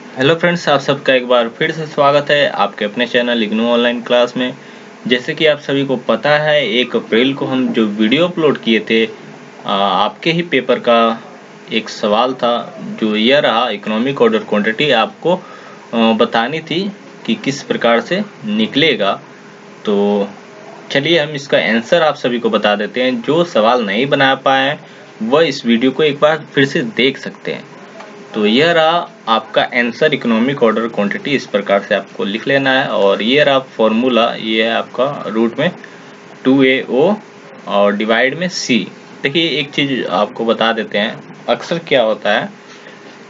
Hello friends, आप सबका एक बार फिर से स्वागत है आपके अपने चैनल इग्नू ऑनलाइन क्लास में। जैसे कि आप सभी को पता है, 1 अप्रैल को हम जो वीडियो अपलोड किए थे आपके ही पेपर का एक सवाल था, जो यह रहा इकोनॉमिक ऑर्डर क्वांटिटी आपको बतानी थी कि किस प्रकार से निकलेगा। तो चलिए हम इसका आंसर आप सभी को बता देते हैं। जो सवाल नहीं बना पाए हैं वह इस वीडियो को एक बार फिर से देख सकते हैं। तो यह रहा आपका आंसर इकोनॉमिक ऑर्डर क्वांटिटी, इस प्रकार से आपको लिख लेना है। और ये रहा फॉर्मूला, ये है आपका रूट में 2AO और डिवाइड में C। देखिए एक चीज आपको बता देते हैं, अक्सर क्या होता है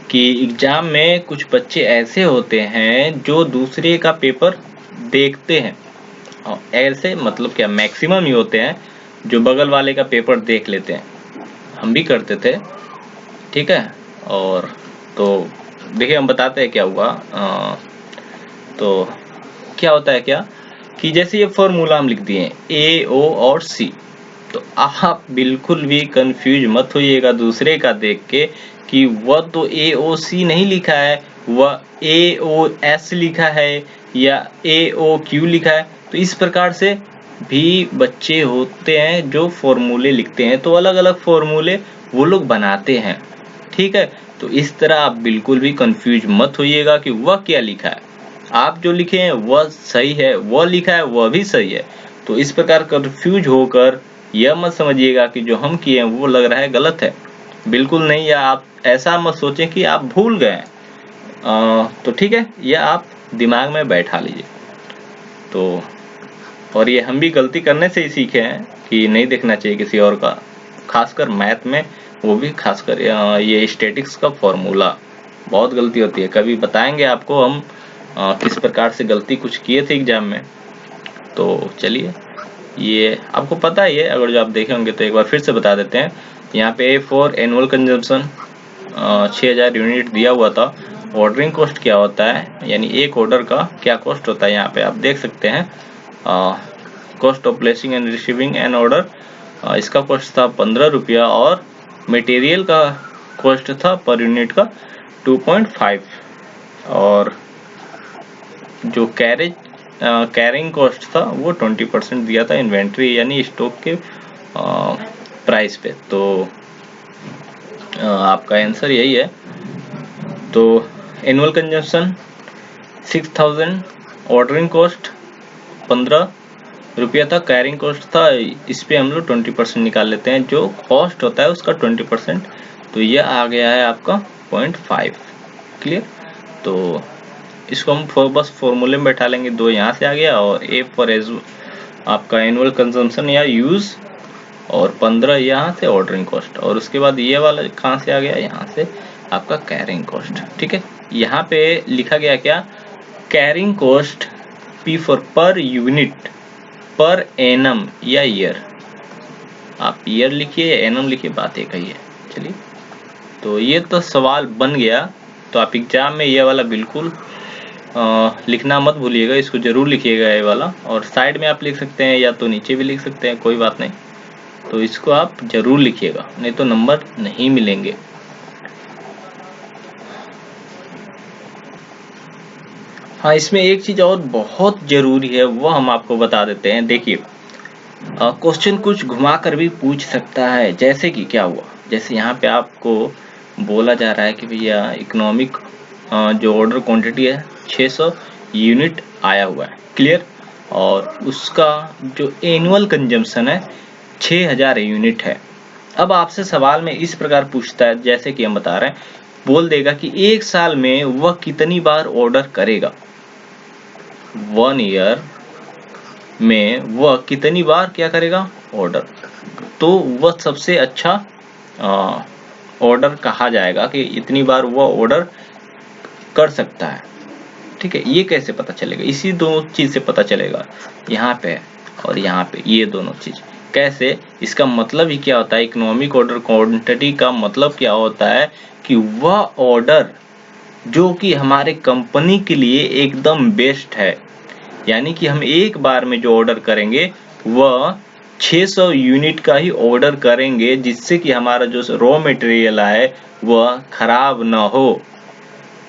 कि एग्जाम में कुछ बच्चे ऐसे होते हैं जो दूसरे का पेपर देखते हैं, और ऐसे मतलब क्या मैक्सिमम ही होते हैं जो बगल वाले का पेपर देख लेते हैं। हम भी करते थे, ठीक है। और तो देखिए हम बताते हैं क्या हुआ। तो क्या होता है क्या कि जैसे ये फॉर्मूला हम लिख दिए AO और C, तो आप बिल्कुल भी कंफ्यूज मत होइएगा दूसरे का देख के कि वह तो AOC नहीं लिखा है, वह AOS लिखा है या AOQ लिखा है। तो इस प्रकार से भी बच्चे होते हैं जो फॉर्मूले लिखते हैं, तो अलग अलग फॉर्मूले वो लोग बनाते हैं, ठीक है। तो इस तरह आप बिल्कुल भी कंफ्यूज मत होइएगा कि वह क्या लिखा है। आप जो लिखे हैं वह सही है, वह लिखा है वह भी सही है। तो इस प्रकार कंफ्यूज होकर यह मत समझिएगा कि जो हम किए हैं वो लग रहा है गलत है, बिल्कुल नहीं। या आप ऐसा मत सोचें कि आप भूल गए, तो ठीक है, यह आप दिमाग में बैठा लीजिए। तो और ये हम भी गलती करने से ही सीखे हैं कि नहीं देखना चाहिए किसी और का, खासकर मैथ में, वो भी खासकर ये स्टैटिक्स का फॉर्मूला। बहुत गलती होती है, कभी बताएंगे आपको हम किस प्रकार से गलती कुछ किए थे एग्जाम में। तो चलिए, ये आपको पता ही है, अगर जो आप देखे होंगे तो एक बार फिर से बता देते हैं। यहाँ पे फॉर एनुअल कंजम्पशन 6000 यूनिट दिया हुआ था। ऑर्डरिंग कॉस्ट क्या होता है, यानी एक ऑर्डर का क्या कॉस्ट होता है, यहाँ पे आप देख सकते हैं। Cost of placing and receiving N order, इसका कॉस्ट था 15 रुपया, और मटेरियल का कॉस्ट था पर यूनिट का 2.5, और जो कैरिंग कॉस्ट था वो 20% दिया था इन्वेंट्री यानी स्टॉक के प्राइस पे। तो आपका आंसर यही है। तो एनुअल कंजम्पशन 6000, ऑर्डरिंग कॉस्ट 15 रुपया था, कैरिंग कॉस्ट था, इस पे हम लोग 20% निकाल लेते हैं, जो कॉस्ट होता है उसका 20%। तो यह आ गया है आपका 0.5। क्लियर। तो इसको हम बस फॉर्मूले में बैठा लेंगे, 2 यहाँ से आ गया, और A फॉर एज आपका एनुअल कंजम्पशन या यूज, और 15 यहाँ से ऑर्डरिंग कॉस्ट, और उसके बाद ये वाला कहाँ से आ गया, यहाँ से आपका कैरिंग कॉस्ट, ठीक है। यहाँ पे लिखा गया क्या, carrying cost P for per unit, per annum या ईयर। आप ईयर लिखिए या एनम लिखिए, बात एक ही है। चलिए, तो ये तो सवाल बन गया। तो आप एग्जाम में ये वाला बिल्कुल लिखना मत भूलिएगा, इसको जरूर लिखिएगा ये वाला। और साइड में आप लिख सकते हैं या तो नीचे भी लिख सकते हैं, कोई बात नहीं। तो इसको आप जरूर लिखिएगा, नहीं तो नंबर नहीं मिलेंगे। हाँ, इसमें एक चीज और बहुत जरूरी है, वो हम आपको बता देते हैं। देखिए, क्वेश्चन कुछ घुमा कर भी पूछ सकता है। जैसे कि क्या हुआ, जैसे यहाँ पे आपको बोला जा रहा है कि भैया इकोनॉमिक जो ऑर्डर क्वांटिटी है 600 यूनिट आया हुआ है, क्लियर। और उसका जो एनुअल कंजम्पशन है 6000 यूनिट है। अब आपसे सवाल में इस प्रकार पूछता है, जैसे कि हम बता रहे हैं, बोल देगा कि एक साल में वह कितनी बार ऑर्डर करेगा, 1 ईयर में वह कितनी बार क्या करेगा, ऑर्डर। तो वह सबसे अच्छा ऑर्डर कहा जाएगा कि इतनी बार वह ऑर्डर कर सकता है, ठीक है। ये कैसे पता चलेगा, इसी दो चीज से पता चलेगा, यहाँ पे और यहाँ पे, ये दोनों चीज कैसे। इसका मतलब ही क्या होता है, इकोनॉमिक ऑर्डर क्वांटिटी का मतलब क्या होता है कि वह ऑर्डर जो कि हमारे कंपनी के लिए एकदम बेस्ट है, यानी कि हम एक बार में जो ऑर्डर करेंगे वह 600 यूनिट का ही ऑर्डर करेंगे, जिससे कि हमारा जो रॉ मटेरियल है वह खराब ना हो,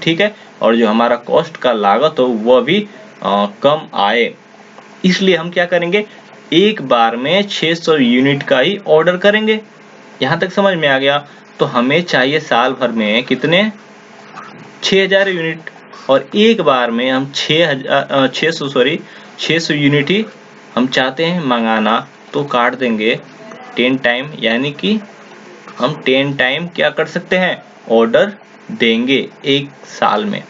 ठीक है। और जो हमारा कॉस्ट का लागत हो वह भी कम आए। इसलिए हम क्या करेंगे, एक बार में 600 यूनिट का ही ऑर्डर करेंगे। यहाँ तक समझ में आ गया। तो हमें चाहिए साल भर में कितने, 6000 यूनिट, और एक बार में हम 600 यूनिट ही हम चाहते हैं मंगाना। तो काट देंगे 10 टाइम, यानी कि हम 10 टाइम क्या कर सकते हैं, ऑर्डर देंगे एक साल में।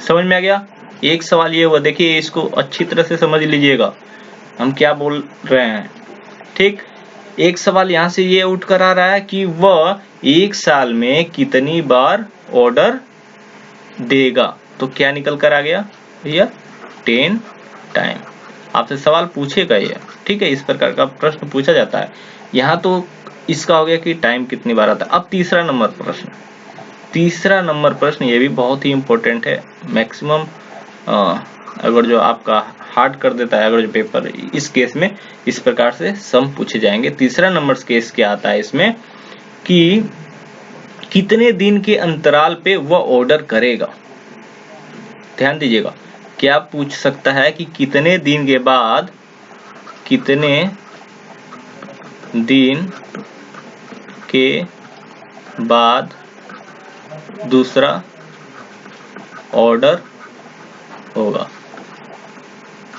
समझ में आ गया। एक सवाल ये हुआ, देखिए इसको अच्छी तरह से समझ लीजिएगा हम क्या बोल रहे हैं। ठीक, एक सवाल यहाँ से ये उठ कर आ रहा है कि वह एक साल में कितनी बार ऑर्डर देगा। तो क्या निकल कर आ गया भैया, 10 टाइम। आपसे सवाल पूछेगा ये, ठीक है, इस प्रकार का प्रश्न पूछा जाता है। यहाँ तो इसका हो गया कि टाइम कितनी बार आता है। अब तीसरा नंबर प्रश्न, ये भी बहुत ही इंपॉर्टेंट है। मैक्सिमम अगर जो आपका हार्ड कर देता है अगर जो पेपर, इस केस में इस प्रकार से सम पूछे जाएंगे। तीसरा नंबर केस क्या आता है इसमें कि कितने दिन के अंतराल पे वह ऑर्डर करेगा। ध्यान दीजिएगा, क्या पूछ सकता है कि कितने दिन के बाद दूसरा ऑर्डर होगा।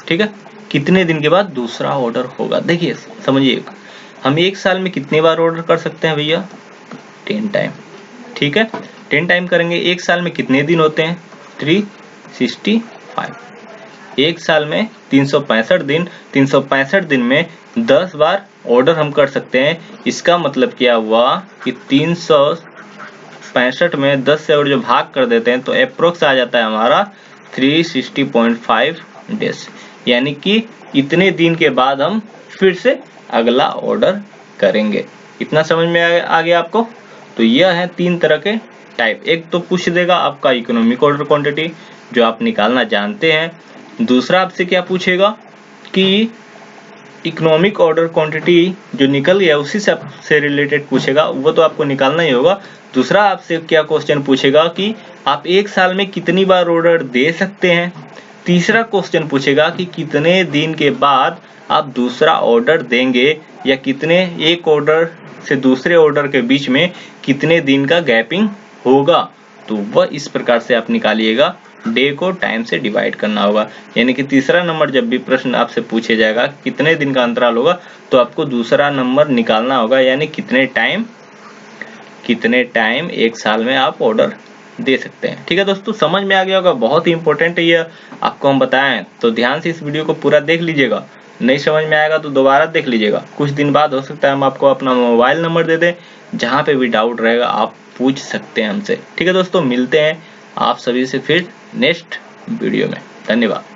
ठीक है, कितने दिन के बाद दूसरा ऑर्डर होगा। देखिए समझिए, हम एक साल में कितनी बार ऑर्डर कर सकते हैं भैया, 10 टाइम। ठीक है, 10 टाइम करेंगे। एक साल में कितने दिन होते हैं, 365। एक साल में 365 दिन, 365 दिन में 10 बार ऑर्डर हम कर सकते हैं। इसका मतलब क्या हुआ कि 365 में 10 से और जो भाग कर देते हैं तो अप्रोक्स आ जाता है हमारा 360.5 डेज, यानी कि इतने दिन के बाद हम फिर से अगला ऑर्डर करेंगे। इतना समझ में आ गया आपको। तो यह है 3 तरह के टाइप। एक तो पूछ देगा आपका इकोनॉमिक ऑर्डर क्वांटिटी जो आप निकालना जानते हैं। दूसरा आपसे क्या पूछेगा कि इकोनॉमिक ऑर्डर क्वांटिटी जो निकल गया उसी से रिलेटेड पूछेगा, वो तो आपको निकालना ही होगा। दूसरा आपसे क्या क्वेश्चन पूछेगा कि आप एक साल में कितनी बार ऑर्डर दे सकते हैं। तीसरा क्वेश्चन पूछेगा कि कितने दिन के बाद आप दूसरा ऑर्डर देंगे, या कितने एक ऑर्डर से दूसरे ऑर्डर के बीच में कितने दिन का गैपिंग होगा। तो वह इस प्रकार से आप निकालिएगा, डे को टाइम से डिवाइड करना होगा। यानी कि तीसरा नंबर जब भी प्रश्न आपसे पूछे जाएगा कितने दिन का अंतराल होगा, तो आपको दूसरा नंबर निकालना होगा, यानी कितने टाइम एक साल में आप ऑर्डर दे सकते हैं। ठीक है दोस्तों, समझ में आ गया होगा। बहुत ही इंपॉर्टेंट है ये, आपको हम बताएं। तो ध्यान से इस वीडियो को पूरा देख लीजिएगा। नहीं समझ में आएगा तो दोबारा देख लीजिएगा। कुछ दिन बाद हो सकता है हम आपको अपना मोबाइल नंबर दे दें, जहां पे भी डाउट रहेगा आप पूछ सकते हैं हमसे। ठीक है दोस्तों, मिलते हैं आप सभी से फिर नेक्स्ट वीडियो में। धन्यवाद।